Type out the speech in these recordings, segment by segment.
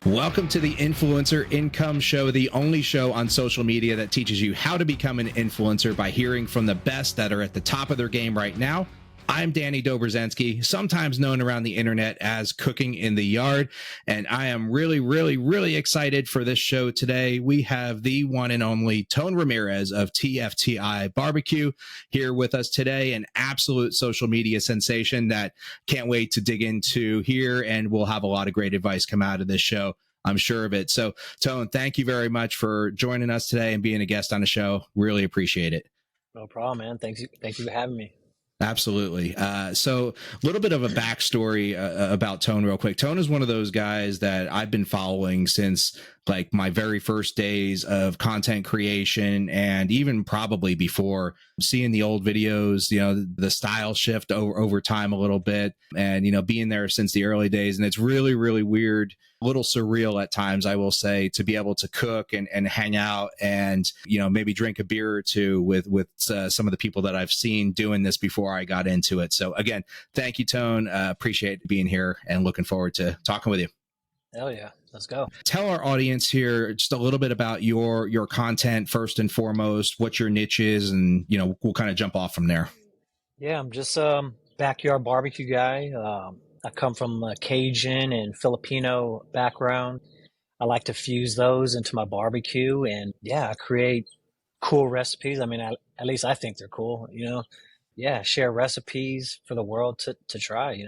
Welcome to the Influencer Income Show, the only show on social media that teaches you how to become an influencer by hearing from the best that are at the top of their game right now. I'm Danny Dobrzansky, sometimes known around the internet as Cooking in the Yard, and I am really excited for this show today. We have the one and only Tone Ramirez of TFTI BBQ here with us today, an absolute social media sensation that can't wait to dig into here, and we'll have a lot of great advice come out of this show. I'm sure of it. So, Tone, thank you very much for joining us today and being a guest on the show. Really appreciate it. No problem, man. Thank you for having me. Absolutely. So a little bit of a backstory about Tone real quick. Tone is one of those guys that I've been following since like my very first days of content creation, and even probably before, seeing the old videos, the style shift over time a little bit, and, being there since the early days. And it's really weird, a little surreal at times, I will say, to be able to cook and hang out and, maybe drink a beer or two with some of the people that I've seen doing this before I got into it. So again, thank you, Tone. Appreciate being here and looking forward to talking with you. Hell yeah. Let's go. Tell our audience here just a little bit about your content first and foremost, what your niche is, and, we'll kind of jump off from there. Yeah, I'm just a backyard barbecue guy. I come from a Cajun and Filipino background. I like to fuse those into my barbecue, and I create cool recipes. I mean, at least I think they're cool, share recipes for the world to try,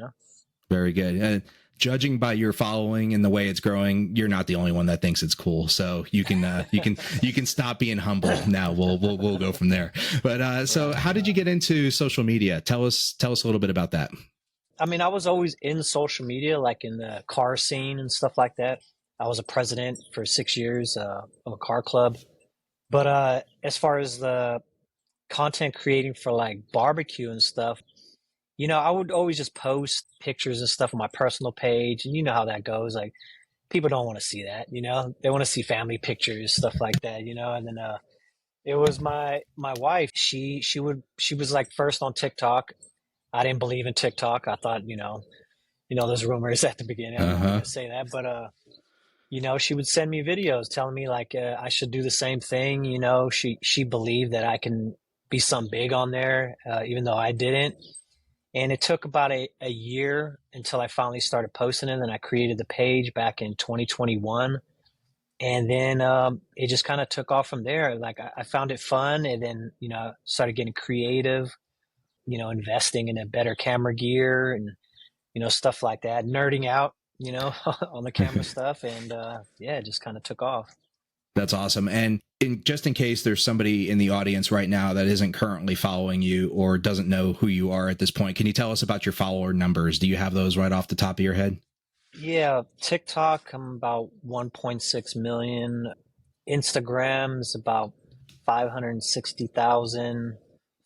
Very good. Judging by your following and the way it's growing, you're not the only one that thinks it's cool. So you can stop being humble now. We'll go from there. But so how did you get into social media? Tell us a little bit about that. I mean, I was always in social media, like in the car scene and stuff like that. I was a president for 6 years of a car club. But as far as the content creating for like barbecue and stuff, I would always just post pictures and stuff on my personal page, and you know how that goes. Like, people don't want to see that, they want to see family pictures, stuff like that, and then it was my wife. She was like first on TikTok. I didn't believe in TikTok. I thought, there's rumors at the beginning. I'm not going to say that, but she would send me videos telling me like I should do the same thing. She believed that I can be some big on there, even though I didn't. And it took about a year until I finally started posting it. And I created the page back in 2021. And then it just kind of took off from there. Like, I found it fun. And then, started getting creative, investing in a better camera gear and, stuff like that, nerding out, on the camera stuff. And it just kind of took off. That's awesome. And just in case there's somebody in the audience right now that isn't currently following you or doesn't know who you are at this point, can you tell us about your follower numbers? Do you have those right off the top of your head? Yeah, TikTok, I'm about 1.6 million. Instagram's about 560,000.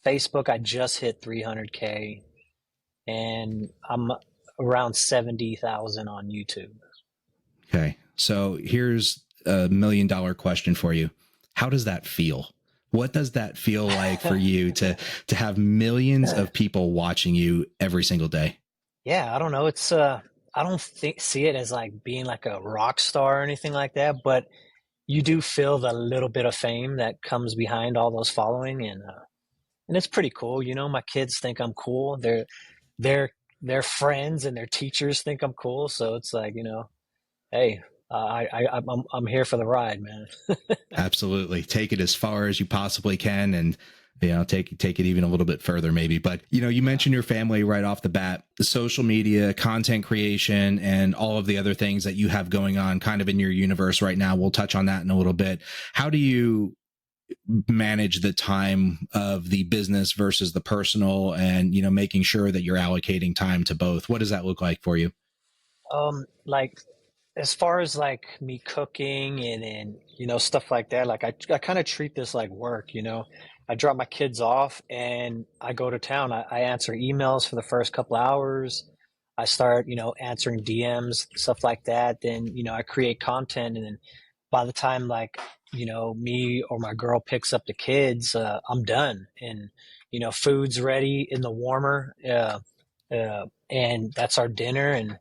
Facebook, I just hit 300K. And I'm around 70,000 on YouTube. Okay. So here's $1 million question for you. How does that feel? What does that feel like for you to have millions of people watching you every single day? Yeah, I don't know. It's I don't see it as like being like a rock star or anything like that, but you do feel the little bit of fame that comes behind all those following, and it's pretty cool. My kids think I'm cool. Their friends and their teachers think I'm cool. So it's like, hey, I'm here for the ride, man. Absolutely. Take it as far as you possibly can, and take it even a little bit further maybe. But you mentioned your family right off the bat, the social media, content creation, and all of the other things that you have going on kind of in your universe right now. We'll touch on that in a little bit. How do you manage the time of the business versus the personal, and making sure that you're allocating time to both? What does that look like for you? Like, as far as like me cooking and stuff like that, like I kind of treat this like work. I drop my kids off and I go to town. I answer emails for the first couple hours. I start answering DMs, stuff like that. Then I create content, and then by the time like me or my girl picks up the kids, I'm done, and food's ready in the warmer, and that's our dinner. And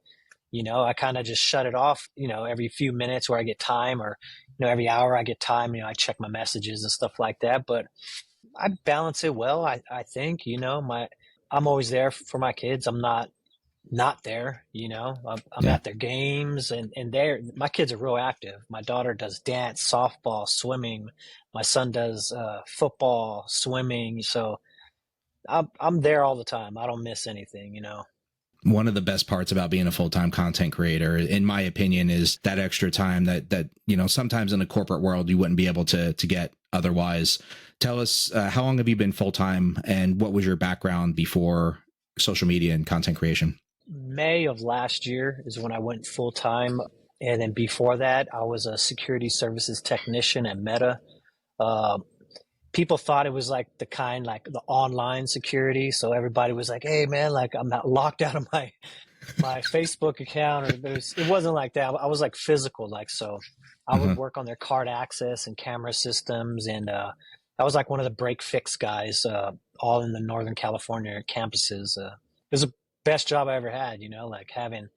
I kind of just shut it off, every few minutes where I get time, or, every hour I get time, I check my messages and stuff like that. But I balance it well. I think, I'm always there for my kids. I'm not there, I'm Yeah. at their games, and my kids are real active. My daughter does dance, softball, swimming. My son does football, swimming. So I'm there all the time. I don't miss anything. One of the best parts about being a full-time content creator, in my opinion, is that extra time that sometimes in the corporate world you wouldn't be able to get otherwise. Tell us, how long have you been full-time, and what was your background before social media and content creation? May of last year is when I went full time. And then before that, I was a security services technician at Meta. Uh, People thought it was like the online security. So everybody was like, hey, man, like I'm not locked out of my Facebook account. Or it wasn't like that. I was like physical. So I would work on their card access and camera systems. And I was like one of the break fix guys, all in the Northern California campuses. It was the best job I ever had, like having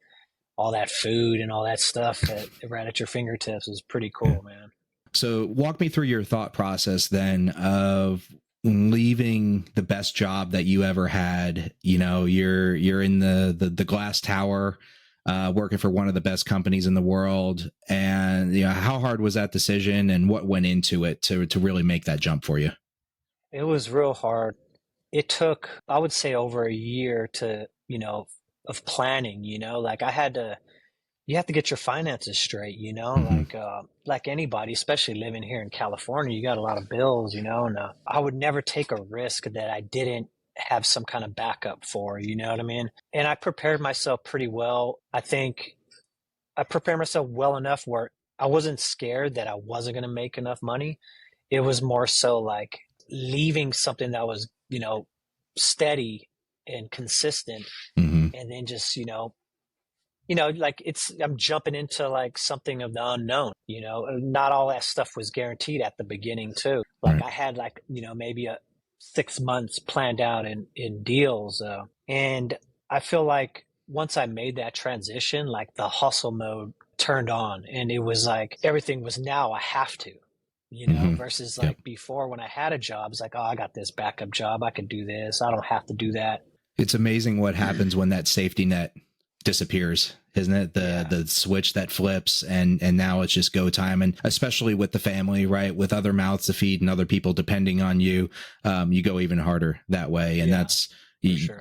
all that food and all that stuff right at your fingertips was pretty cool, man. So walk me through your thought process then of leaving the best job that you ever had. You're in the glass tower, working for one of the best companies in the world. And how hard was that decision, and what went into it to really make that jump for you? It was real hard. It took, I would say, over a year of planning, like you have to get your finances straight, like anybody, especially living here in California, you got a lot of bills, and I would never take a risk that I didn't have some kind of backup for, you know what I mean? And I prepared myself pretty well. I think I prepared myself well enough where I wasn't scared that I wasn't going to make enough money. It was more so like leaving something that was, steady and consistent, and then just, like I'm jumping into like something of the unknown, not all that stuff was guaranteed at the beginning too. Like I had like, maybe 6 months planned out in deals. And I feel like once I made that transition, like the hustle mode turned on, and it was like everything was now I have to, versus like before when I had a job, it's like, oh, I got this backup job. I could do this. I don't have to do that. It's amazing what happens when that safety net disappears, isn't it? The switch that flips, and now it's just go time. And especially with the family, right, with other mouths to feed and other people depending on you, you go even harder that way. And that's sure.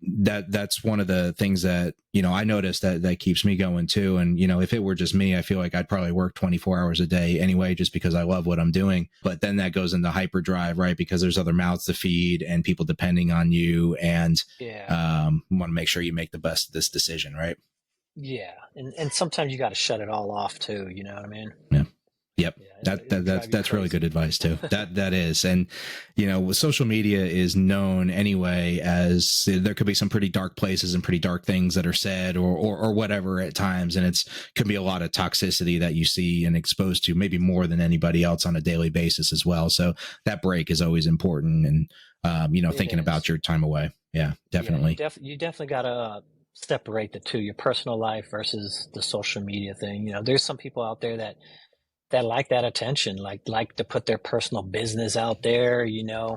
that's one of the things that I noticed that keeps me going too. And if it were just me, I feel like I'd probably work 24 hours a day anyway, just because I love what I'm doing. But then that goes into hyperdrive, right? Because there's other mouths to feed and people depending on you, and want to make sure you make the best of this decision, right? Yeah, and sometimes you got to shut it all off too. You know what I mean? Yeah. Yep. Yeah, That's really good advice too. That is. And, social media is known anyway as there could be some pretty dark places and pretty dark things that are said or whatever at times. And can be a lot of toxicity that you see and exposed to, maybe more than anybody else on a daily basis as well. So that break is always important. And, thinking about your time away. Yeah, definitely. Yeah, you definitely got to separate the two, your personal life versus the social media thing. There's some people out there that like that attention, like to put their personal business out there,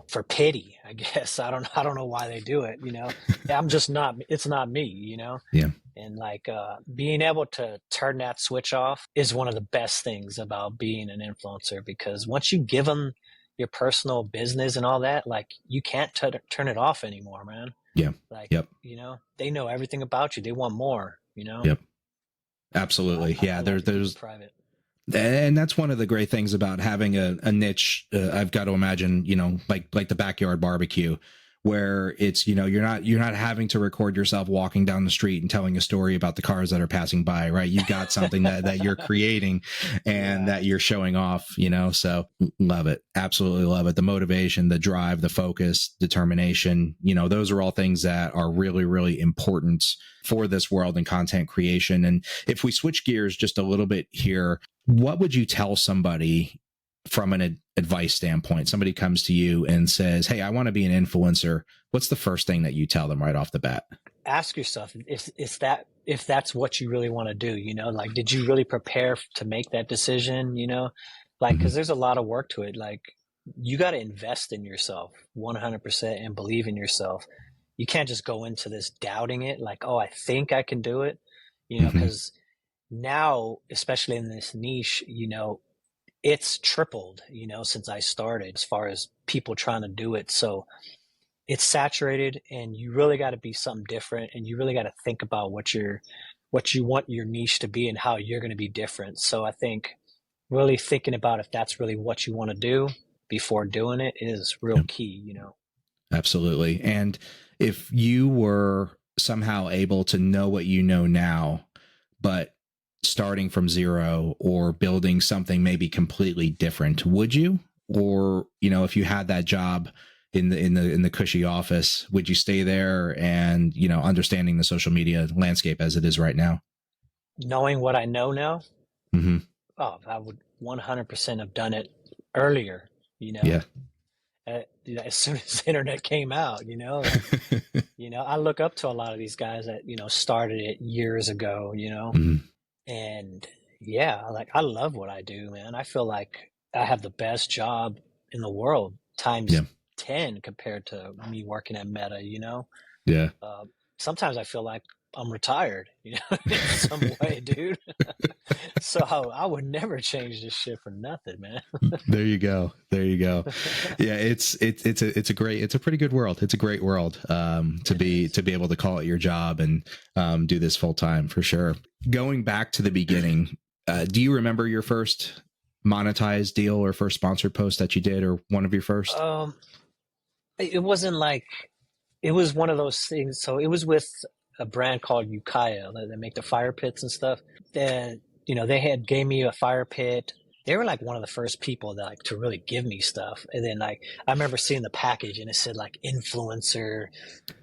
for pity, I guess. I don't know why they do it, I'm just not, it's not me, Yeah. And like, being able to turn that switch off is one of the best things about being an influencer, because once you give them your personal business and all that, like you can't turn it off anymore, man. Yeah. Like, yep. They know everything about you. They want more, Yep. Absolutely. There's private. And that's one of the great things about having a niche. I've got to imagine, like the backyard barbecue, where it's, you're not having to record yourself walking down the street and telling a story about the cars that are passing by, right? You've got something that you're creating and that you're showing off, so love it. Absolutely love it. The motivation, the drive, the focus, determination, those are all things that are really, really important for this world and content creation. And if we switch gears just a little bit here, what would you tell somebody from an advice standpoint? Somebody comes to you and says, hey, I want to be an influencer. What's the first thing that you tell them right off the bat? Ask yourself, is that if that's what you really want to do, like, did you really prepare to make that decision, like, Hmm. because there's a lot of work to it. Like, you got to invest in yourself 100% and believe in yourself. You can't just go into this doubting it, like, oh, I think I can do it, Hmm. because now, especially in this niche, it's tripled, since I started as far as people trying to do it. So it's saturated, and you really got to be something different, and you really got to think about what you want your niche to be and how you're going to be different. So I think really thinking about if that's really what you want to do before doing it is real Yep. key. Absolutely. And if you were somehow able to know what you know now, but starting from zero or building something maybe completely different, would you? Or, if you had that job in the cushy office, would you stay there and, understanding the social media landscape as it is right now? Knowing what I know now, Hmm. oh, I would 100% have done it earlier, you know, Yeah. as soon as the internet came out, I look up to a lot of these guys that, started it years ago, Hmm. and yeah, like, I love what I do, man. I feel like I have the best job in the world times Yeah. 10 compared to me working at Meta. Yeah. Uh, Sometimes I feel like I'm retired, in some way, dude. So I would never change this shit for nothing, man. There you go. There you go. Yeah, it's a pretty good world. It's a great world to It be is. to be able to call it your job and do this full time for sure. Going back to the beginning, do you remember your first monetized deal or first sponsored post that you did, or one of your first? Um, it wasn't like, it was one of those things. So it was with a brand called Ukiah that make the fire pits and stuff. That they had gave me a fire pit. They were like one of the first people that, like, to really give me stuff. And then, like, I remember seeing the package and it said like influencer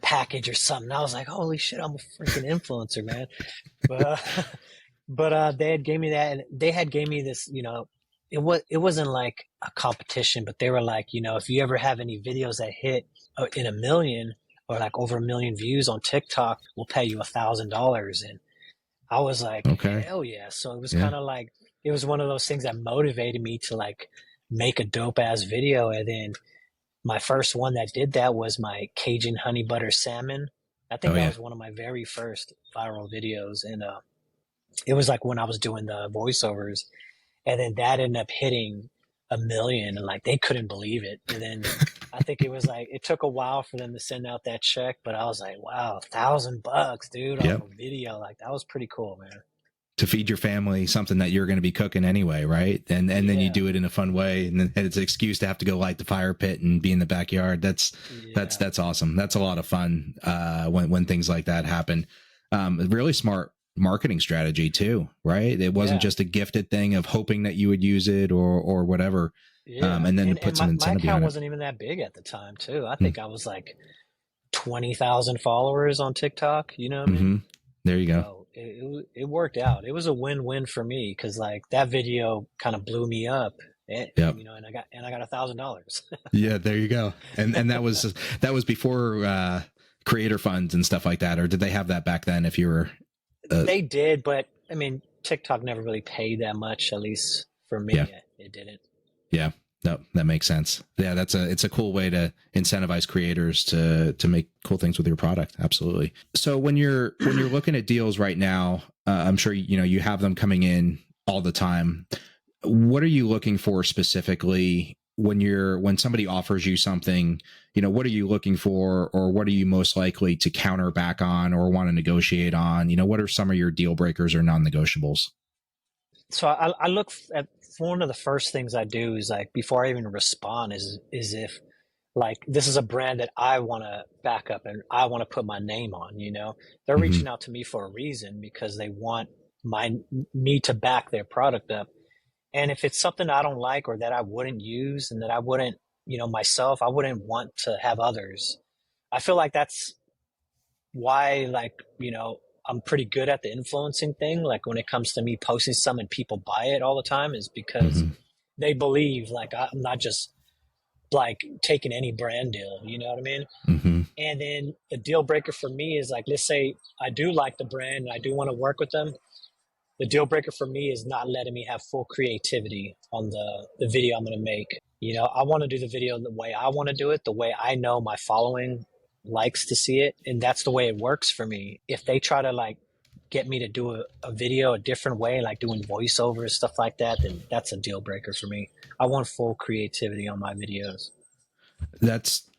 package or something. I was like, holy shit, I'm a freaking influencer, man. But they had gave me that, and they had gave me this. It wasn't like a competition, but they were like, if you ever have any videos that hit in a million or like over a million views on TikTok, we'll pay you $1,000. And I was like, Okay. hell yeah. So it was Yeah. kind of like, it was one of those things that motivated me to, like, make a dope ass video. And then my first one that did that was my Cajun honey butter salmon. I think Oh that yeah. was one of my very first viral videos. And it was like when I was doing the voiceovers, and then that ended up hitting a million, and like they couldn't believe it. And then I think it was like, it took a while for them to send out that check, but I was like, wow, $1,000, dude, off Yep. a video. Like, that was pretty cool, man. To feed your family something that you're going to be cooking anyway, right? And then you Yeah. do it in a fun way, and then it's an excuse to have to go light the fire pit and be in the backyard. That's that's Yeah. that's awesome. That's a lot of fun when things like that happen. Really smart marketing strategy too, right? It wasn't Yeah. just a gifted thing of hoping that you would use it or whatever, Yeah. and then to And put some my incentive account behind it. wasn't even that big at the time, too. I Mm. think I was like 20,000 followers on TikTok. You know what I mean? Mm-hmm. There you go. So it worked out. It was a win-win for me because, like, that video kind of blew me up. Yep. And I got $1,000. Yeah, there you go. And that was before creator funds and stuff like that, or did they have that back then? If you were, They did, but I mean, TikTok never really paid that much. At least for yeah, me, it didn't. yeah, no, that makes sense. Yeah, it's a cool way to incentivize creators to make cool things with your product. Absolutely. So when you're looking at deals right now, I'm sure you have them coming in all the time. What are you looking for specifically when somebody offers you something? What are you looking for, or what are you most likely to counter back on or want to negotiate on? What are some of your deal breakers or non-negotiables? So I look at, one of the first things I do is, like, before I even respond is if, like, this is a brand that I want to back up and I want to put my name on. They're Hmm. reaching out to me for a reason because they want my me to back their product up. And if it's something I don't like or that I wouldn't use and that I wouldn't, myself, I wouldn't want to have others. I feel like that's why, like, I'm pretty good at the influencing thing. Like, when it comes to me posting something and people buy it all the time, is because Hmm. they believe, like, I'm not just like taking any brand deal, you know what I mean? Mm-hmm. And then the deal breaker for me is like, let's say I do like the brand and I do want to work with them. The deal breaker for me is not letting me have full creativity on the video I'm going to make. You know, I want to do the video the way I want to do it, the way I know my following likes to see it. And that's the way it works for me. If they try to like get me to do a video a different way, like doing voiceovers, stuff like that, then that's a deal breaker for me. I want full creativity on my videos. That's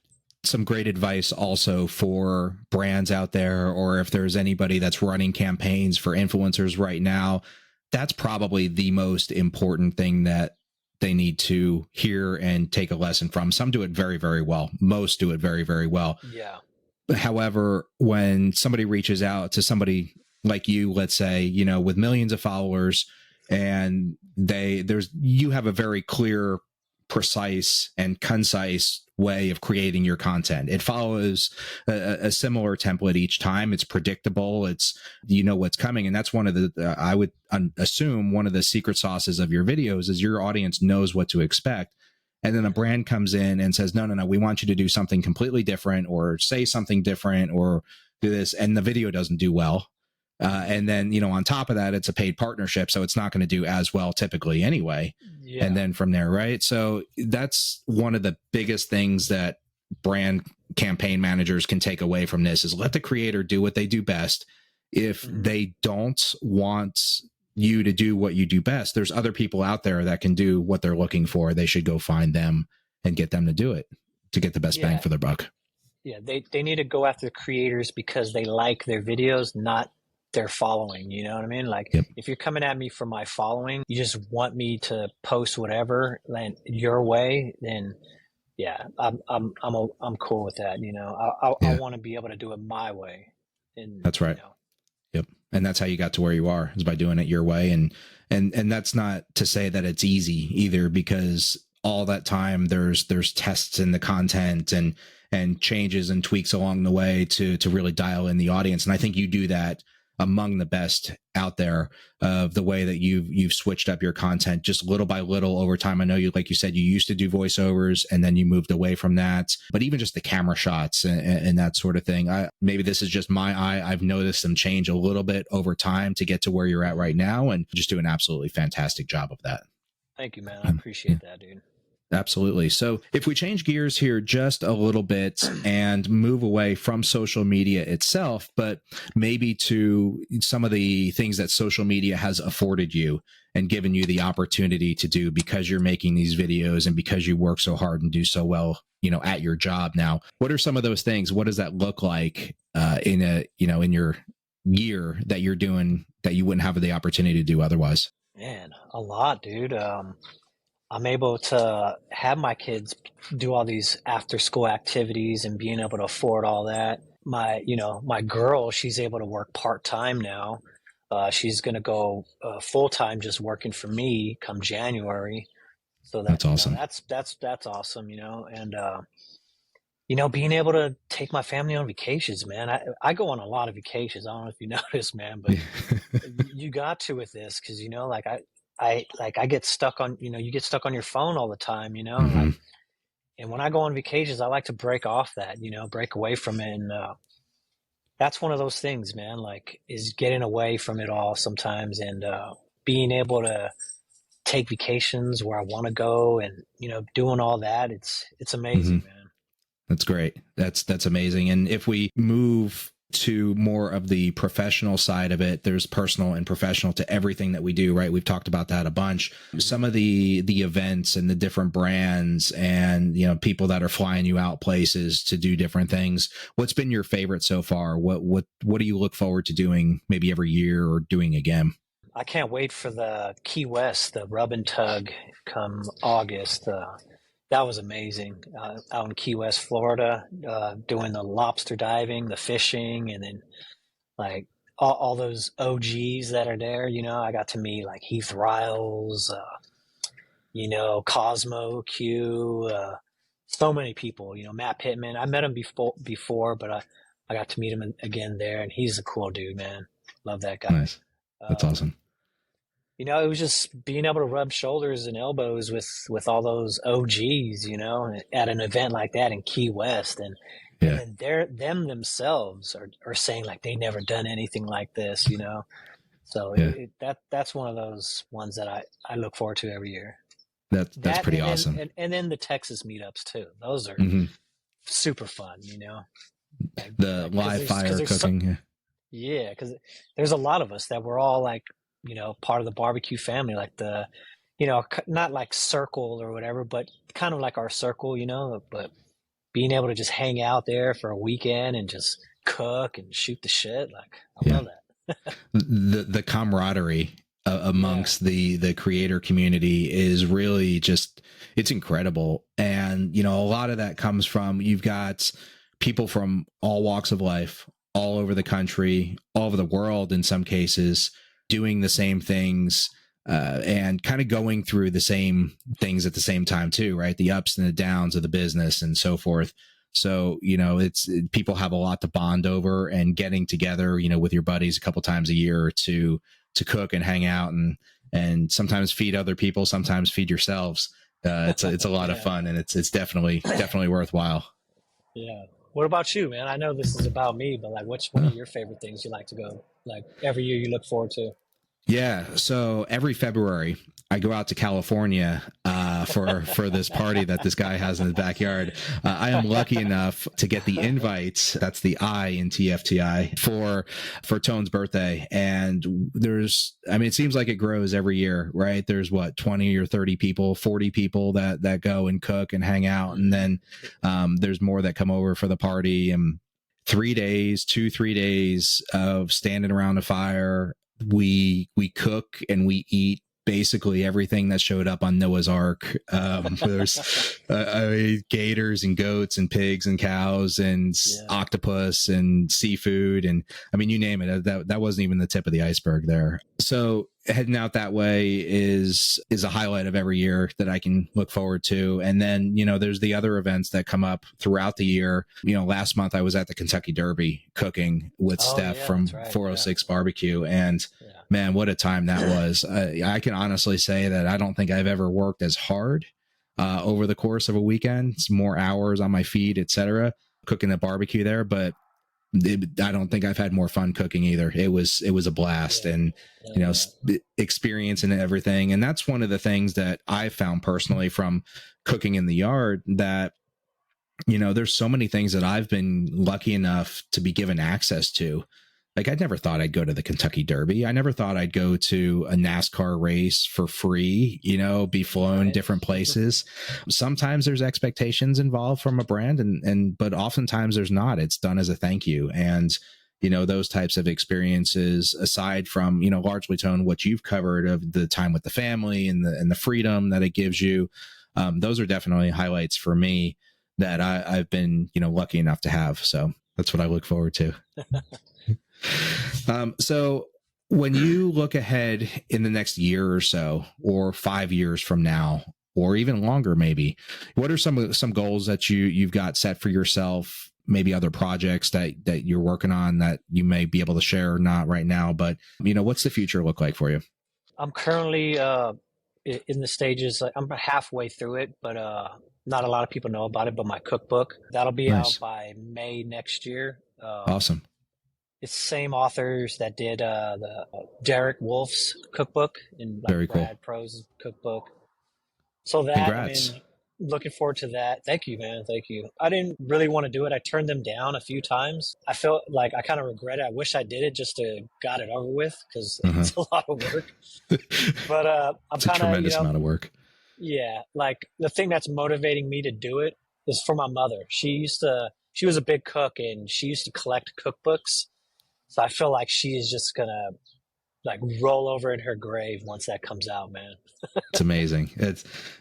some great advice also for brands out there, or if there's anybody that's running campaigns for influencers right now. That's probably the most important thing that they need to hear and take a lesson from. Some do it very, very well. Most do it very, very well. Yeah. However, when somebody reaches out to somebody like you, let's say, you know, with millions of followers, and you have a very clear, precise and concise way of creating your content. It follows a similar template each time. It's predictable. It's, you know, what's coming. And that's one of the, I would assume one of the secret sauces of your videos is your audience knows what to expect. And then a brand comes in and says, no, we want you to do something completely different, or say something different, or do this. And the video doesn't do well. And then, you know, on top of that, it's a paid partnership, so it's not going to do as well typically anyway. Yeah. And then from there, right? So that's one of the biggest things that brand campaign managers can take away from this is let the creator do what they do best. If they don't want you to do what you do best, there's other people out there that can do what they're looking for. They should go find them and get them to do it to get the best bang for their buck. Yeah, they need to go after the creators because they like their videos, not their following. You know what I mean? Like, if you're coming at me for my following, you just want me to post whatever your way, then yeah, I'm cool with that. You know, I want to be able to do it my way. And that's right. You know, yep. And that's how you got to where you are, is by doing it your way. And that's not to say that it's easy either, because all that time there's tests in the content and changes and tweaks along the way to really dial in the audience. And I think you do that among the best out there, of the way that you've switched up your content just little by little over time. I know you, like you said, you used to do voiceovers and then you moved away from that, but even just the camera shots and that sort of thing. Maybe this is just my eye. I've noticed them change a little bit over time to get to where you're at right now, and just do an absolutely fantastic job of that. Thank you, man. I appreciate that, dude. Absolutely. So if we change gears here just a little bit and move away from social media itself, but maybe to some of the things that social media has afforded you and given you the opportunity to do because you're making these videos and because you work so hard and do so well, you know, at your job now. What are some of those things? What does that look like in your year that you're doing that you wouldn't have the opportunity to do otherwise? Man, a lot, dude. I'm able to have my kids do all these after school activities and being able to afford all that. My girl, she's able to work part-time now. She's going to go full-time just working for me come January. So that's awesome. That's awesome, you know, and, being able to take my family on vacations, man. I go on a lot of vacations. I don't know if you noticed, man, but you got to with this, because, you know, like I get stuck on, you get stuck on your phone all the time, you know, and when I go on vacations, I like to break off that, break away from it. And that's one of those things, man, like, is getting away from it all sometimes, and being able to take vacations where I want to go, and, doing all that. It's amazing, man. That's great. That's amazing. And if we move to more of the professional side of it, there's personal and professional to everything that we do, right? We've talked about that a bunch. Some of the events and the different brands and, people that are flying you out places to do different things. What's been your favorite so far? What do you look forward to doing maybe every year or doing again? I can't wait for the Key West, the Rub and Tug come August. That was amazing. Out in Key West, Florida, doing the lobster diving, the fishing, and then like all those OGs that are there. I got to meet like Heath Riles, Cosmo Q, so many people. Matt Pittman. I met him before, but I got to meet him again there, and he's a cool dude, man. Love that guy. Nice. That's awesome. it was just being able to rub shoulders and elbows with all those OGs, at an event like that in Key West, and Yeah. then them themselves are saying like they never done anything like this. So Yeah. that's one of those ones that I look forward to every year. That's That pretty and then awesome. and then the Texas meetups too. Those are Hmm. super fun. Like The like live because fire there's so, cooking. yeah, because there's a lot of us that we're all like, part of the barbecue family, like not like circle or whatever, but kind of like our circle. But being able to just hang out there for a weekend and just cook and shoot the shit, like I Yeah. love that. The camaraderie Yeah. amongst the creator community is really just, it's incredible. And a lot of that comes from, you've got people from all walks of life, all over the country, all over the world in some cases, doing the same things, and kind of going through the same things at the same time too, right? The ups and the downs of the business and so forth. So, it's, people have a lot to bond over, and getting together, with your buddies a couple times a year to cook and hang out, and sometimes feed other people, sometimes feed yourselves. It's a lot of Yeah. fun, and it's definitely worthwhile. Yeah. What about you, man? I know this is about me, but like, what's one of your favorite things you like to go, like every year you look forward to? Yeah. So every February, I go out to California for this party that this guy has in his backyard. I am lucky enough to get the invites. That's the I in TFTI for Tone's birthday, and it seems like it grows every year, right? There's what, 20 or 30 people, 40 people that go and cook and hang out, and then there's more that come over for the party, and 3 days, 3 days of standing around a fire. We cook and we eat basically everything that showed up on Noah's Ark. There's gators and goats and pigs and cows and Yeah. octopus and seafood, and you name it. That wasn't even the tip of the iceberg there. So heading out that way is a highlight of every year that I can look forward to. And then, there's the other events that come up throughout the year. Last month I was at the Kentucky Derby cooking with Oh Steph yeah, from that's right. Yeah. 406 Barbecue. And Yeah. man, what a time that was. I can honestly say that I don't think I've ever worked as hard over the course of a weekend. It's more hours on my feet, etc., cooking the barbecue there. But I don't think I've had more fun cooking either. It was a blast, Yeah. and experience and everything. And that's one of the things that I found personally from cooking in the yard, that there's so many things that I've been lucky enough to be given access to. Like, I never thought I'd go to the Kentucky Derby. I never thought I'd go to a NASCAR race for free, be flown Right. different places. Sometimes there's expectations involved from a brand, but oftentimes there's not. It's done as a thank you. And, those types of experiences, aside from, largely, Tone, what you've covered of the time with the family and the freedom that it gives you, those are definitely highlights for me that I've been, lucky enough to have. So that's what I look forward to. So when you look ahead in the next year or so, or 5 years from now, or even longer, maybe, what are some goals that you've got set for yourself? Maybe other projects that you're working on that you may be able to share, not right now, but what's the future look like for you? I'm currently in the stages. Like, I'm halfway through it, but not a lot of people know about it. But my cookbook, that'll be out Nice. by May next year. Awesome. It's the same authors that did the Derek Wolf's cookbook and like Very cool. Brad Pro's cookbook. So Congrats. looking forward to that. Thank you, man. Thank you. I didn't really want to do it. I turned them down a few times. I felt like I kind of regret it. I wish I did it just to got it over with, because it's a lot of work. But I'm It's a kind of, tremendous amount of work. yeah, like the thing that's motivating me to do it is for my mother. She was a big cook and she used to collect cookbooks. So I feel like she is just gonna like roll over in her grave once that comes out, man. It's amazing.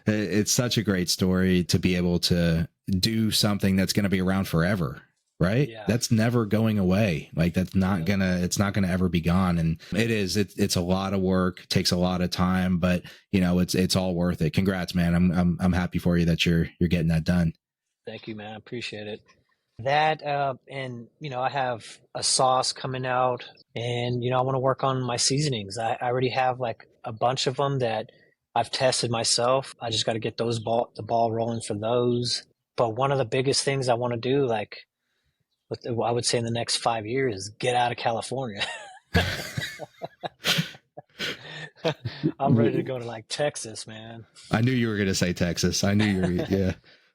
It's such a great story to be able to do something that's going to be around forever, right? Yeah. That's never going away. Like, it's not gonna ever be gone. And it's a lot of work, takes a lot of time, but it's all worth it. Congrats, man. I'm happy for you that you're getting that done. Thank you, man. I appreciate it. That and I have a sauce coming out, and I want to work on my seasonings. I already have like a bunch of them that I've tested myself. I just got to get the ball rolling for those. But one of the biggest things I want to do, like I would say in the next 5 years, is get out of California. I'm ready to go to like Texas, man. I knew you were going to say Texas. I knew you were, yeah.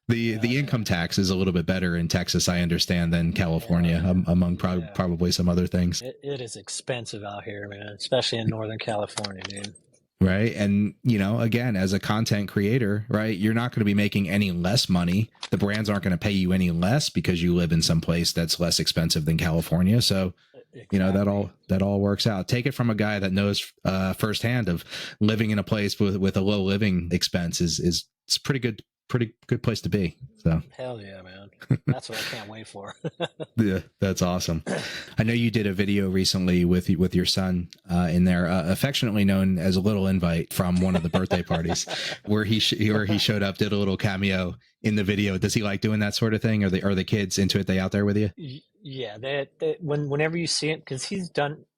The income tax is a little bit better in Texas, I understand, than California, among probably some other things. It is expensive out here, man, especially in Northern California, dude. Right. And, again, as a content creator, right, you're not going to be making any less money. The brands aren't going to pay you any less because you live in some place that's less expensive than California. So, exactly. that all works out. Take it from a guy that knows firsthand of living in a place with a low living expense is it's pretty good place to be. So hell yeah, man. That's what I can't wait for. Yeah, that's awesome. I know you did a video recently with your son in there, affectionately known as a Little Invite from one of the birthday parties, where he showed up, did a little cameo in the video. Does he like doing that sort of thing? Are the kids into it? They out there with you? Yeah, whenever you see it, because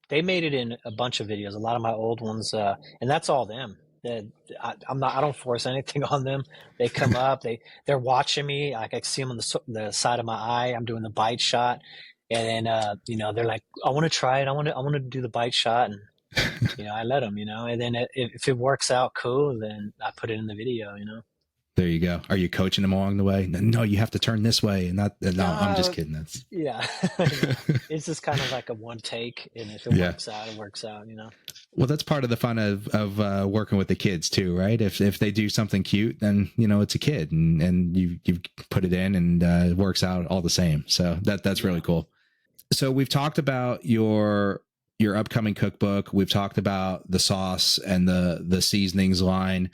they made it in a bunch of videos, a lot of my old ones, and that's all them. I don't force anything on them. They come up, they're watching me. Like I see them on the side of my eye. I'm doing the bite shot, and then they're like, I want to try it. I want to do the bite shot, and I let them. And then if it works out, cool. Then I put it in the video. There you go. Are you coaching them along the way? No, you have to turn this way, and not. No, I'm just kidding. That's It's just kind of like a one take, and if it works out, it works out. Well, that's part of the fun of working with the kids too, right? If they do something cute, then it's a kid, and you put it in, and it works out all the same. So that's really cool. So we've talked about your upcoming cookbook. We've talked about the sauce and the seasonings line.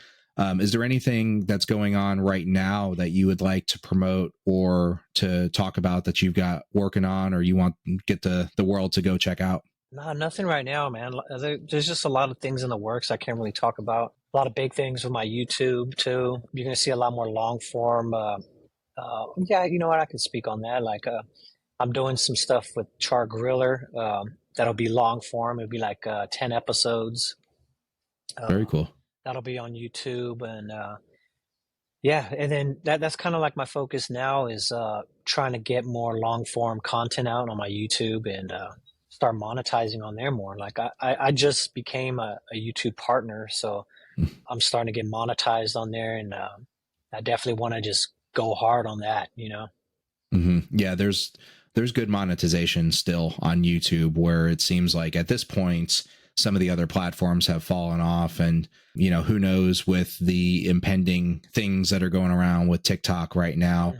Is there anything that's going on right now that you would like to promote or to talk about that you've got working on, or you want to get the world to go check out? No, nothing right now, man. There's just a lot of things in the works I can't really talk about. A lot of big things with my YouTube too. You're gonna see a lot more long form. You know what? I can speak on that. Like, I'm doing some stuff with Char Griller. That'll be long form. It'll be like 10 episodes. Very cool. That'll be on YouTube, and and then that's kind of like my focus now is trying to get more long form content out on my YouTube and start monetizing on there more. Like I just became a YouTube partner, so I'm starting to get monetized on there, and I definitely want to just go hard on that. Mm-hmm. Yeah, there's good monetization still on YouTube, where it seems like at this point some of the other platforms have fallen off, and who knows with the impending things that are going around with TikTok right now.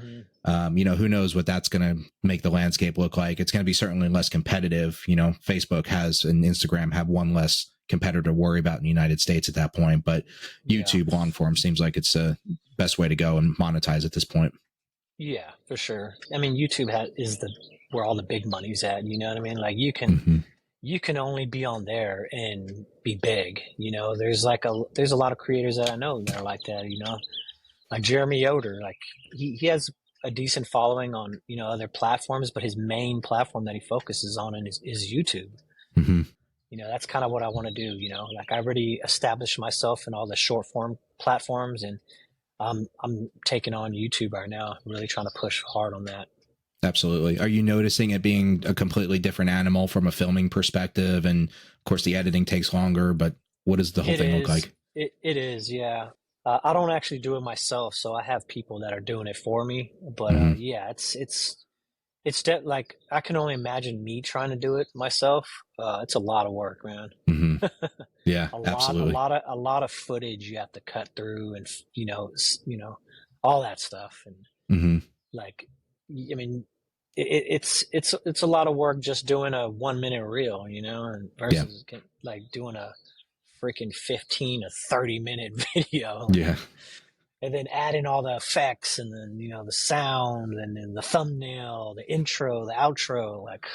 Who knows what that's going to make the landscape look like. It's going to be certainly less competitive. Facebook has and Instagram have one less competitor to worry about in the United States at that point, but YouTube long form seems like it's the best way to go and monetize at this point. Yeah, for sure. I mean, YouTube is where all the big money's at. You know what I mean? Like you can only be on there and be big. There's a lot of creators that I know that are like that. Like Jeremy Yoder. Like he has a decent following on other platforms, but his main platform that he focuses on is YouTube. That's kind of what I want to do. Like I already established myself in all the short form platforms, and I'm taking on YouTube right now, really trying to push hard on that. Absolutely. Are you noticing it being a completely different animal from a filming perspective? And of course the editing takes longer, but what does the whole thing look like? It is. Yeah. I don't actually do it myself, so I have people that are doing it for me. But it's like I can only imagine me trying to do it myself. It's a lot of work, man. Yeah, absolutely. A lot of footage you have to cut through, and all that stuff, and like, I mean, it's a lot of work just doing a 1 minute reel, and versus like doing a freaking 15 to 30 minute video. Yeah. And then adding all the effects, and then, the sound, and then the thumbnail, the intro, the outro. Like,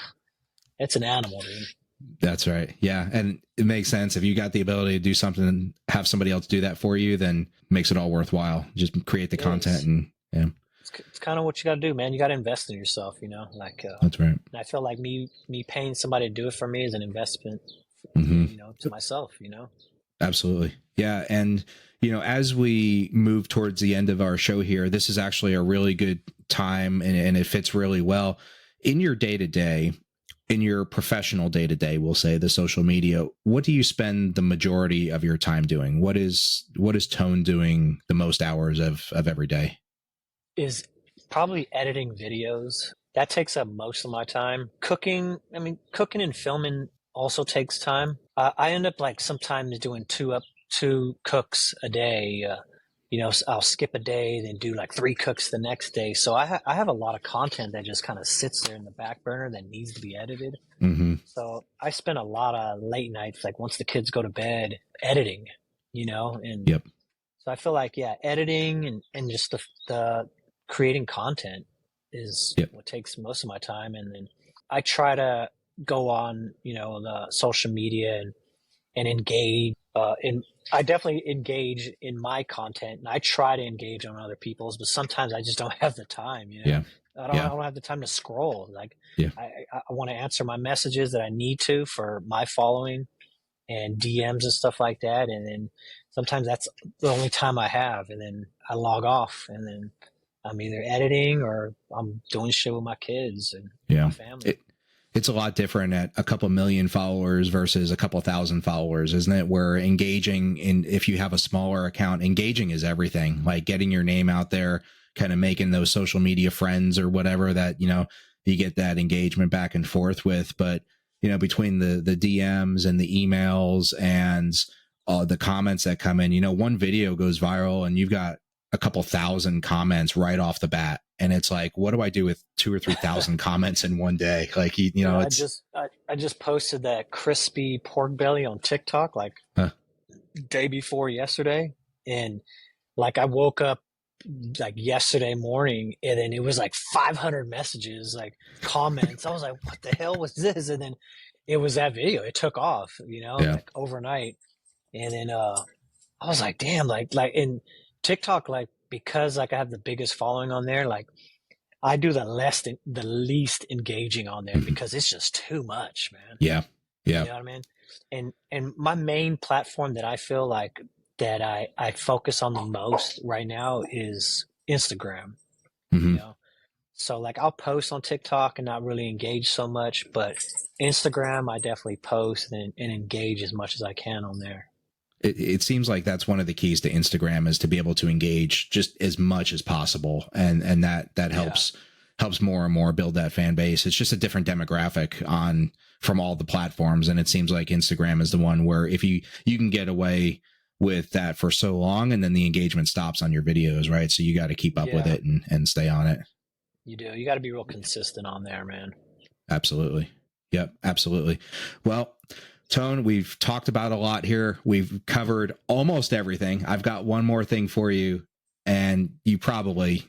it's an animal, dude. That's right. Yeah. And it makes sense. If you got the ability to do something and have somebody else do that for you, then it makes it all worthwhile. Just create the content and It's kind of what you got to do, man. You got to invest in yourself, like, that's right. And I feel like me paying somebody to do it for me is an investment, to myself, Absolutely. Yeah. And, as we move towards the end of our show here, this is actually a really good time and it fits really well in your day to day, in your professional day to day, we'll say the social media. What do you spend the majority of your time doing? What is Tone doing the most hours of every day? Is probably editing videos. That takes up most of my time. Cooking, cooking and filming also takes time. I end up like sometimes doing two cooks a day. I'll skip a day, then do like three cooks the next day. So I have a lot of content that just kind of sits there in the back burner that needs to be edited. Mm-hmm. So I spend a lot of late nights, like once the kids go to bed, editing, and Yep. so I feel like, yeah, editing and just the creating content is Yep. what takes most of my time. And then I try to go on, the social media and engage I definitely engage in my content, and I try to engage on other people's, but sometimes I just don't have the time. Yeah. I don't have the time to scroll. Like, Yeah. I want to answer my messages that I need to for my following and DMs and stuff like that, and then sometimes that's the only time I have, and then I log off, and then I'm either editing or I'm doing shit with my kids and my family. It's a lot different at a couple million followers versus a couple thousand followers, isn't it? Where engaging if you have a smaller account, engaging is everything. Like getting your name out there, kind of making those social media friends or whatever that, you get that engagement back and forth with. But, between the DMs and the emails and the comments that come in, one video goes viral and you've got a couple thousand comments right off the bat. And it's like, what do I do with 2,000 or 3,000 comments in one day? Like, it's. I just posted that crispy pork belly on TikTok day before yesterday, and like I woke up like yesterday morning, and then it was like 500 messages, like comments. I was like, what the hell was this? And then it was that video. It took off, like overnight, and then I was like, damn, like in TikTok, like, because like I have the biggest following on there, like I do the least engaging on there because it's just too much, man. Yeah. Yeah. You know what I mean? And my main platform that I feel like that I focus on the most right now is Instagram. Mm-hmm. So like I'll post on TikTok and not really engage so much, but Instagram I definitely post and engage as much as I can on there. It seems like that's one of the keys to Instagram is to be able to engage just as much as possible. And that helps more and more build that fan base. It's just a different demographic from all the platforms. And it seems like Instagram is the one where if you can get away with that for so long and then the engagement stops on your videos, right? So you got to keep up with it and stay on it. You do. You got to be real consistent on there, man. Absolutely. Yep. Absolutely. Well, Tone, we've talked about a lot here. We've covered almost everything. I've got one more thing for you, and you probably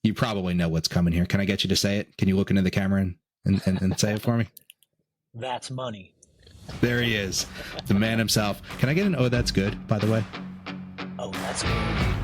know what's coming here. Can I get you to say it? Can you look into the camera and say it for me? That's money. There he is, the man himself. Can I get an "oh, that's good," by the way? Oh, that's good.